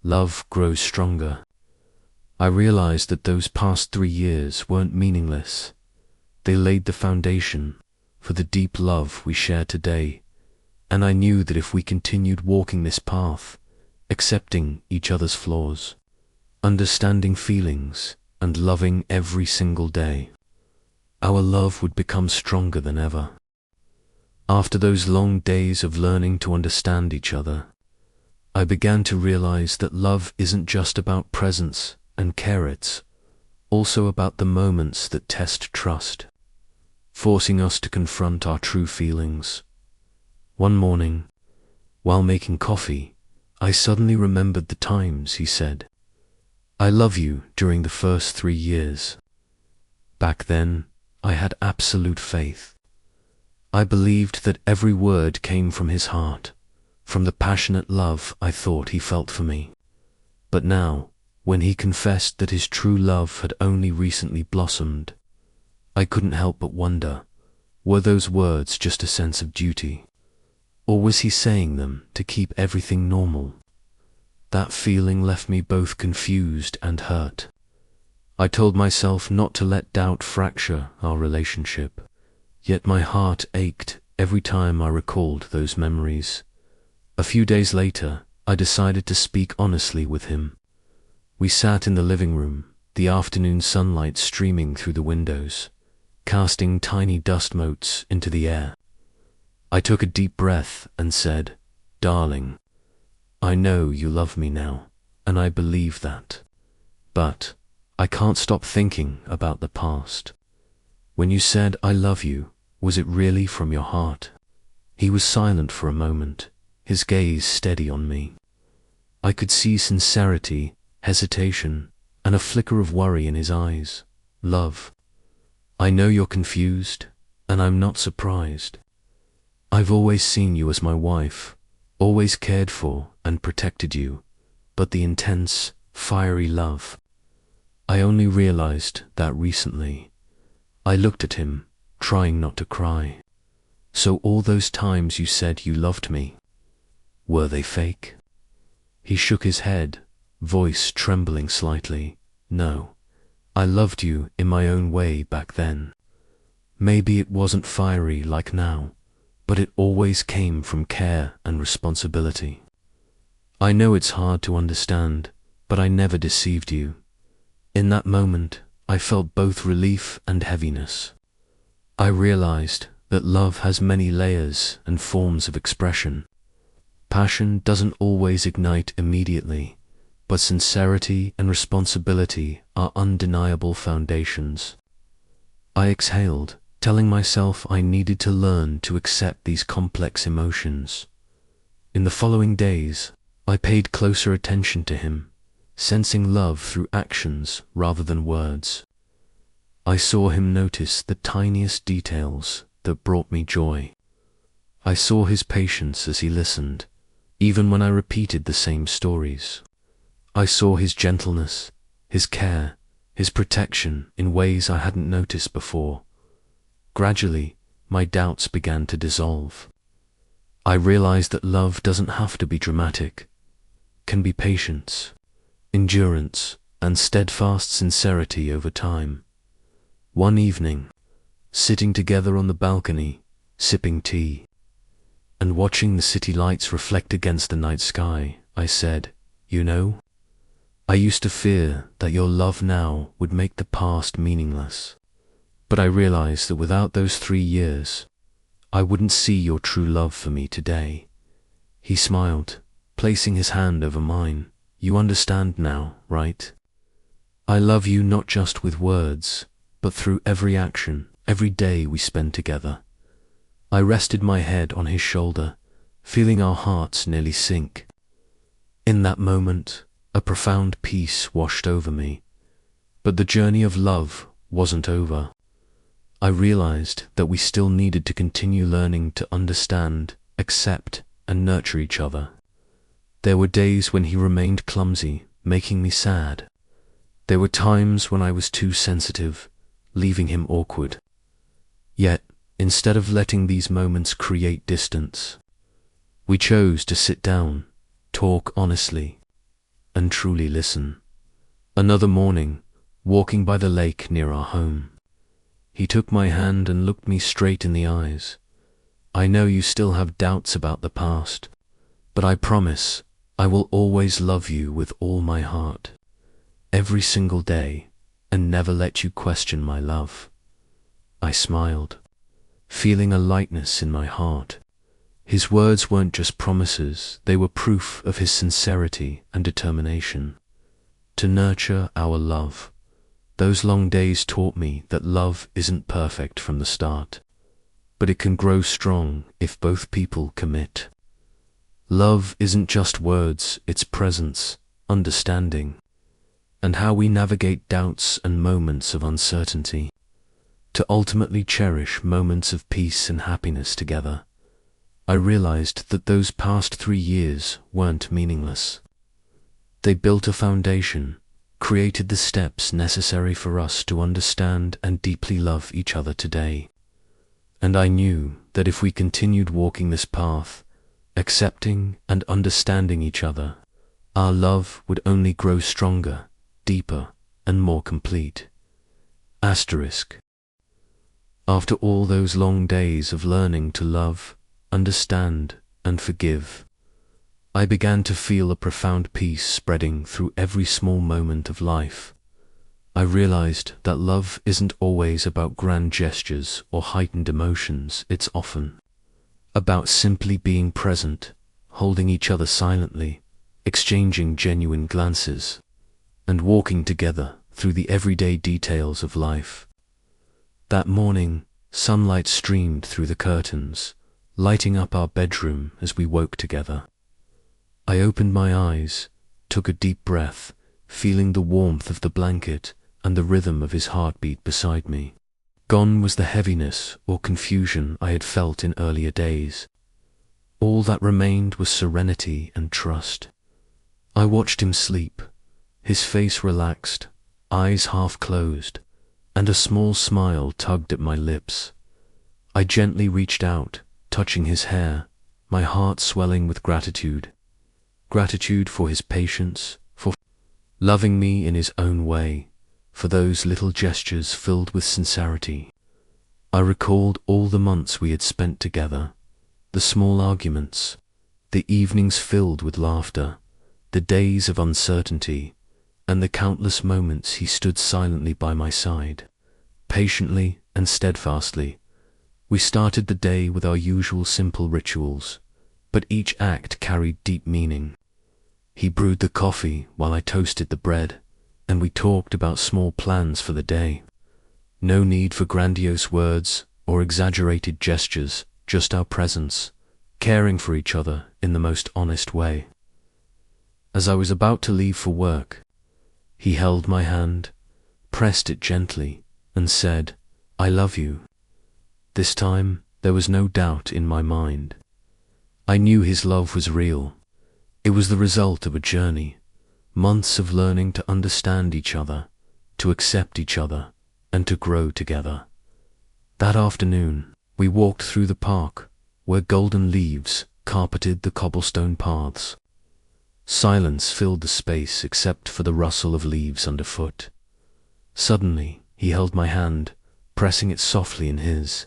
love grows stronger. I realized that those past 3 years weren't meaningless. They laid the foundation for the deep love we share today, and I knew that if we continued walking this path, accepting each other's flaws, understanding feelings, and loving every single day, our love would become stronger than ever. After those long days of learning to understand each other, I began to realize that love isn't just about presence and care, it's also about the moments that test trust, forcing us to confront our true feelings. One morning, while making coffee, I suddenly remembered the times he said, "I love you," during the first 3 years. Back then, I had absolute faith. I believed that every word came from his heart, from the passionate love I thought he felt for me. But now, when he confessed that his true love had only recently blossomed, I couldn't help but wonder, were those words just a sense of duty? Or was he saying them to keep everything normal? That feeling left me both confused and hurt. I told myself not to let doubt fracture our relationship, yet my heart ached every time I recalled those memories. A few days later, I decided to speak honestly with him. We sat in the living room, the afternoon sunlight streaming through the windows, casting tiny dust motes into the air. I took a deep breath and said, "Darling, I know you love me now, and I believe that. But I can't stop thinking about the past. When you said I love you, was it really from your heart?" He was silent for a moment, his gaze steady on me. I could see sincerity, hesitation, and a flicker of worry in his eyes. "Love, I know you're confused, and I'm not surprised. I've always seen you as my wife, always cared for and protected you, but the intense, fiery love, I only realized that recently." I looked at him, trying not to cry. "So all those times you said you loved me, were they fake?" He shook his head, voice trembling slightly. "No, I loved you in my own way back then. Maybe it wasn't fiery like now, but it always came from care and responsibility. I know it's hard to understand, but I never deceived you." In that moment, I felt both relief and heaviness. I realized that love has many layers and forms of expression. Passion doesn't always ignite immediately, but sincerity and responsibility are undeniable foundations. I exhaled, telling myself I needed to learn to accept these complex emotions. In the following days, I paid closer attention to him, sensing love through actions rather than words. I saw him notice the tiniest details that brought me joy. I saw his patience as he listened, even when I repeated the same stories. I saw his gentleness, his care, his protection in ways I hadn't noticed before. Gradually, my doubts began to dissolve. I realized that love doesn't have to be dramatic, can be patience, endurance, and steadfast sincerity over time. One evening, sitting together on the balcony, sipping tea, and watching the city lights reflect against the night sky, I said, "You know, I used to fear that your love now would make the past meaningless. But I realized that without those 3 years, I wouldn't see your true love for me today." He smiled, placing his hand over mine. "You understand now, right? I love you not just with words, but through every action, every day we spend together." I rested my head on his shoulder, feeling our hearts nearly sync. In that moment, a profound peace washed over me. But the journey of love wasn't over. I realized that we still needed to continue learning to understand, accept, and nurture each other. There were days when he remained clumsy, making me sad. There were times when I was too sensitive, leaving him awkward. Yet, instead of letting these moments create distance, we chose to sit down, talk honestly, and truly listen. Another morning, walking by the lake near our home, He took my hand and looked me straight in the eyes. I know you still have doubts about the past, but I promise I will always love you with all my heart, every single day, and never let you question my love. I smiled, feeling a lightness in my heart. His words weren't just promises, they were proof of his sincerity and determination to nurture our love. Those long days taught me that love isn't perfect from the start, but it can grow strong if both people commit. Love isn't just words, it's presence, understanding, and how we navigate doubts and moments of uncertainty to ultimately cherish moments of peace and happiness together. I realized that those past 3 years weren't meaningless. They built a foundation, created the steps necessary for us to understand and deeply love each other today. And I knew that if we continued walking this path, accepting and understanding each other, our love would only grow stronger, deeper, and more complete. Asterisk. After all those long days of learning to love, understand, and forgive, I began to feel a profound peace spreading through every small moment of life. I realized that love isn't always about grand gestures or heightened emotions. It's often about simply being present, holding each other silently, exchanging genuine glances, and walking together through the everyday details of life. That morning, sunlight streamed through the curtains, lighting up our bedroom as we woke together. I opened my eyes, took a deep breath, feeling the warmth of the blanket and the rhythm of his heartbeat beside me. Gone was the heaviness or confusion I had felt in earlier days. All that remained was serenity and trust. I watched him sleep, his face relaxed, eyes half closed, and a small smile tugged at my lips. I gently reached out, touching his hair, my heart swelling with gratitude. Gratitude for his patience, for loving me in his own way, for those little gestures filled with sincerity. I recalled all the months we had spent together, the small arguments, the evenings filled with laughter, the days of uncertainty, and the countless moments he stood silently by my side, patiently and steadfastly. We started the day with our usual simple rituals, but each act carried deep meaning. He brewed the coffee while I toasted the bread, and we talked about small plans for the day. No need for grandiose words or exaggerated gestures, just our presence, caring for each other in the most honest way. As I was about to leave for work, he held my hand, pressed it gently, and said, "I love you." This time, there was no doubt in my mind. I knew his love was real. It was the result of a journey, months of learning to understand each other, to accept each other, and to grow together. That afternoon, we walked through the park, where golden leaves carpeted the cobblestone paths. Silence filled the space except for the rustle of leaves underfoot. Suddenly, he held my hand, pressing it softly in his.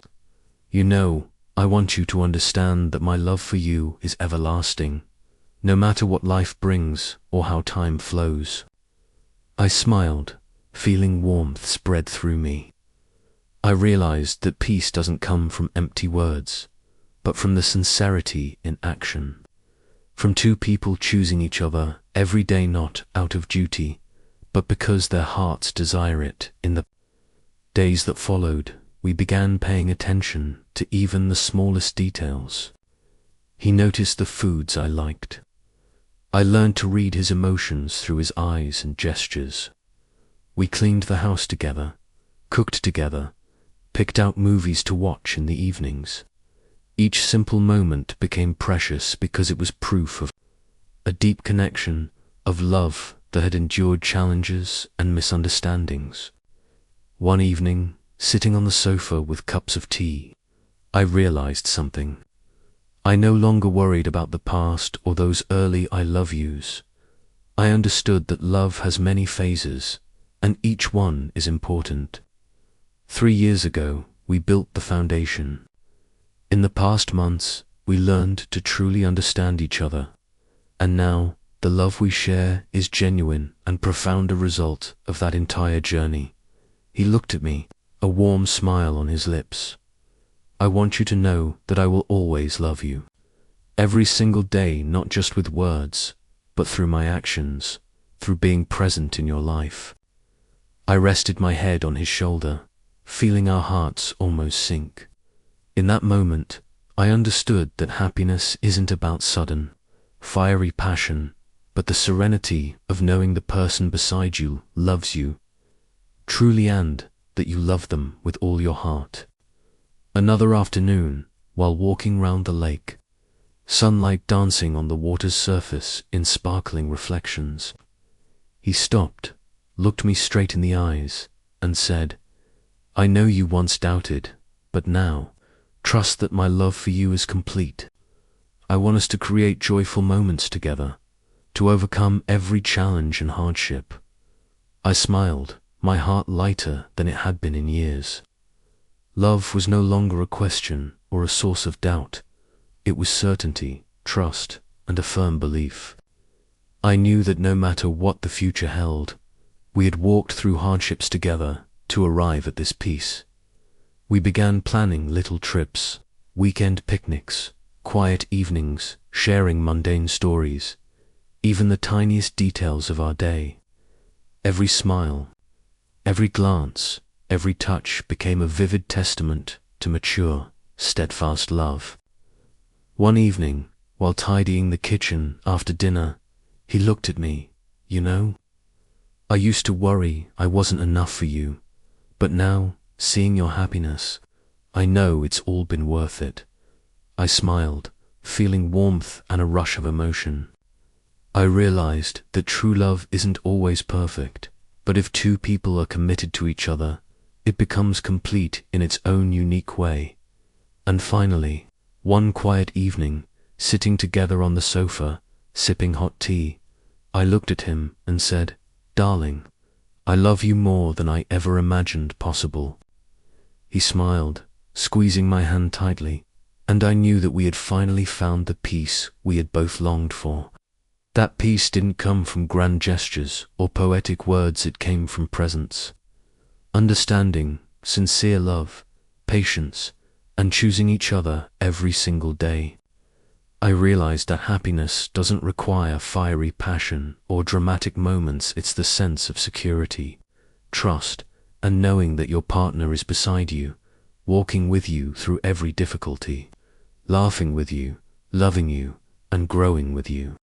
"You know, I want you to understand that my love for you is everlasting, no matter what life brings or how time flows." I smiled, feeling warmth spread through me. I realized that peace doesn't come from empty words, but from the sincerity in action. From two people choosing each other every day, not out of duty, but because their hearts desire it. In the days that followed, we began paying attention to even the smallest details. He noticed the foods I liked. I learned to read his emotions through his eyes and gestures. We cleaned the house together, cooked together, picked out movies to watch in the evenings. Each simple moment became precious because it was proof of a deep connection, of love that had endured challenges and misunderstandings. One evening, sitting on the sofa with cups of tea, I realized something. I no longer worried about the past or those early I love yous. I understood that love has many phases, and each one is important. 3 years ago, we built the foundation. In the past months, we learned to truly understand each other. And now, the love we share is genuine and profound, a result of that entire journey. He looked at me, a warm smile on his lips. I want you to know that I will always love you. Every single day, not just with words, but through my actions, through being present in your life. I rested my head on his shoulder, feeling our hearts almost sink. In that moment, I understood that happiness isn't about sudden, fiery passion, but the serenity of knowing the person beside you loves you truly, and that you love them with all your heart. Another afternoon, while walking round the lake, sunlight dancing on the water's surface in sparkling reflections, he stopped, looked me straight in the eyes, and said, "I know you once doubted, but now, trust that my love for you is complete. I want us to create joyful moments together, to overcome every challenge and hardship." I smiled, my heart lighter than it had been in years. Love was no longer a question or a source of doubt. It was certainty, trust, and a firm belief. I knew that no matter what the future held, we had walked through hardships together to arrive at this peace. We began planning little trips, weekend picnics, quiet evenings, sharing mundane stories, even the tiniest details of our day. Every smile, every glance, every touch became a vivid testament to mature, steadfast love. One evening, while tidying the kitchen after dinner, he looked at me. "You know, I used to worry I wasn't enough for you, but now, seeing your happiness, I know it's all been worth it." I smiled, feeling warmth and a rush of emotion. I realized that true love isn't always perfect, but if two people are committed to each other, it becomes complete in its own unique way. And finally, one quiet evening, sitting together on the sofa, sipping hot tea, I looked at him and said, "Darling, I love you more than I ever imagined possible." He smiled, squeezing my hand tightly, and I knew that we had finally found the peace we had both longed for. That peace didn't come from grand gestures or poetic words, it came from presence. Understanding, sincere love, patience, and choosing each other every single day. I realized that happiness doesn't require fiery passion or dramatic moments. It's the sense of security, trust, and knowing that your partner is beside you, walking with you through every difficulty, laughing with you, loving you, and growing with you.